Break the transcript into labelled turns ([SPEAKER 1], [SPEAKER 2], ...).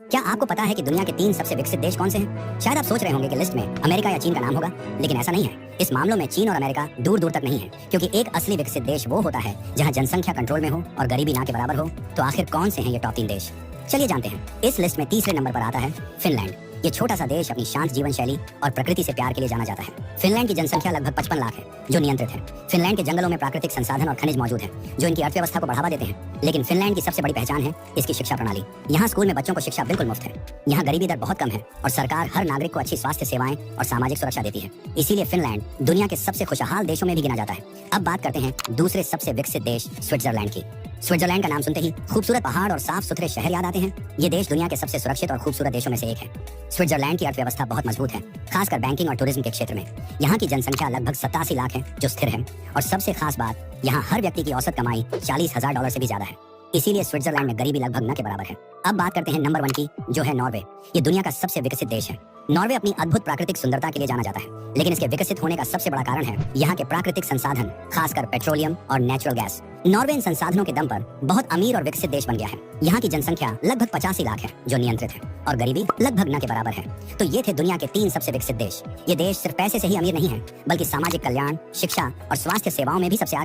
[SPEAKER 1] क्या आपको पता है कि दुनिया के 3 सबसे विकसित देश कौन से हैं? शायद आप सोच रहे होंगे कि लिस्ट में अमेरिका या चीन का नाम होगा, लेकिन ऐसा नहीं है। इस मामलों में चीन और अमेरिका दूर दूर तक नहीं है, क्योंकि एक असली विकसित देश वो होता है जहां जनसंख्या कंट्रोल में हो और गरीबी ना के बराबर हो। तो आखिर कौन से हैं ये टॉप 3 देश? चलिए जानते हैं। इस लिस्ट में तीसरे नंबर पर आता है फिनलैंड। ये छोटा सा देश अपनी शांत जीवन शैली और प्रकृति से प्यार के लिए जाना जाता है। फिनलैंड की जनसंख्या लगभग 55 लाख है, जो नियंत्रित है। फिनलैंड के जंगलों में प्राकृतिक संसाधन और खनिज मौजूद हैं, जो इनकी अर्थव्यवस्था को बढ़ावा देते हैं। लेकिन फिनलैंड की सबसे बड़ी पहचान है इसकी शिक्षा प्रणाली। यहाँ स्कूल में बच्चों को शिक्षा बिल्कुल मुफ्त है। यहाँ गरीबी दर बहुत कम है और सरकार हर नागरिक को अच्छी स्वास्थ्य सेवाएं और सामाजिक सुरक्षा देती है। इसीलिए फिनलैंड दुनिया के सबसे खुशहाल देशों में भी गिना जाता है। अब बात करते हैं दूसरे सबसे विकसित देश स्विट्जरलैंड की। स्विट्जरलैंड का नाम सुनते ही खूबसूरत पहाड़ और साफ सुथरे शहर याद आते हैं। ये देश दुनिया के सबसे सुरक्षित और खूबसूरत देशों में से एक है। स्विट्जरलैंड की अर्थव्यवस्था बहुत मजबूत है, खासकर बैंकिंग और टूरिज्म के क्षेत्र में। यहाँ की जनसंख्या लगभग 87 लाख है, जो स्थिर है। और सबसे खास बात, यहाँ हर व्यक्ति की औसत कमाई $40,000 से भी ज्यादा है। इसीलिए स्विट्जरलैंड में गरीबी लगभग न के बराबर है। अब बात करते हैं नंबर 1 की, जो है नॉर्वे। ये दुनिया का सबसे विकसित देश है। नॉर्वे अपनी अद्भुत प्राकृतिक सुंदरता के लिए जाना जाता है, लेकिन इसके विकसित होने का सबसे बड़ा कारण है यहाँ के प्राकृतिक संसाधन, खासकर पेट्रोलियम और नेचुरल गैस। नॉर्वे इन संसाधनों के दम पर बहुत अमीर और विकसित देश बन गया है। यहाँ की जनसंख्या लगभग 85 लाख है, जो नियंत्रित है, और गरीबी लगभग न के बराबर है। तो ये थे दुनिया के 3 सबसे विकसित देश। ये देश सिर्फ पैसे से ही अमीर नहीं है, बल्कि सामाजिक कल्याण, शिक्षा और स्वास्थ्य सेवाओं में भी सबसे आगे